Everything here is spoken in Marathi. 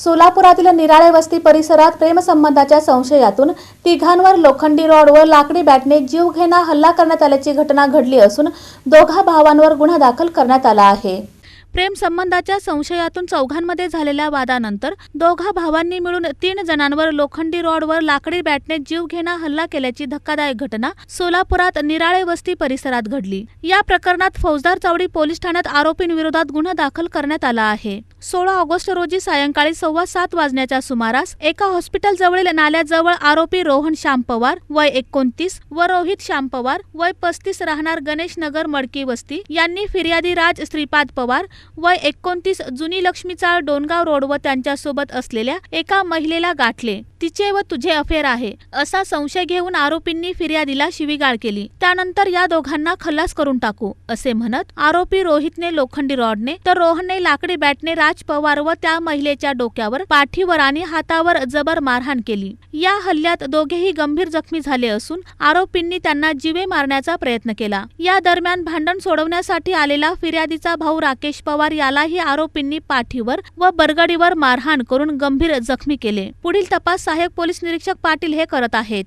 सोलापुरातील निराळे वस्ती परिसरात प्रेमसंबंधाच्या संशयातून तिघांवर लोखंडी रॉड व लाकडी बॅटने जीवघेणा हल्ला करण्यात आल्याची घटना घडली असून दोघा भावांवर गुन्हा दाखल करण्यात आला आहे। प्रेम संबंधाच्या संशयातून चौघांमध्ये झालेल्या वादानंतर दोघा भावांनी मिळून 3 जणांवर लोखंडी रॉडवर लाकडी बॅटने जीवघेणा हल्ला केल्याची धक्कादायक घटना सोलापुरात निराळे वस्ती परिसरात घडली। या प्रकरणात फौजदार चावडी पोलीस ठाण्यात आरोपींविरोधात गुन्हा दाखल करण्यात आला आहे। 16 ऑगस्ट रोजी सायंकाळी 7:15 वाजण्याच्या सुमारास एका हॉस्पिटल जवळील नाल्याजवळ आरोपी रोहन श्याम पवार वय 29 व रोहित श्याम पवार वय 35 राहणार गणेश नगर मडकी वस्ती यांनी फिर्यादी राज श्रीपाद पवार वय 29 जुनी लक्ष्मीचाळ डोनगाव रोड व त्यांच्यासोबत असलेल्या एका महिलेला गाठले। तिचे व तुझे अफेअर आहे असा संशय घेऊन आरोपींनी फिर्यादीला शिवीगाळ केली। त्यानंतर या दोघांना खल्लास करून टाकू असे म्हणत आरोपी रोहितने लोखंडी रॉडने तर रोहनने लाकडी बॅटने राज पवार व त्या महिलेच्या डोक्यावर, पाठीवर आणि हातावर जबर मारहाण केली। या हल्ल्यात दोघेही गंभीर जखमी झाले असून आरोपींनी त्यांना जीवे मारण्याचा प्रयत्न केला। या दरम्यान भांडण सोडवण्यासाठी आलेला फिर्यादीचा भाऊ राकेश पवार यालाही आरोपींनी पाठीवर व बरगडीवर मारहाण करून गंभीर जखमी केले। पुढील तपास सहाय्यक पोलीस निरीक्षक पाटील हे करत आहेत।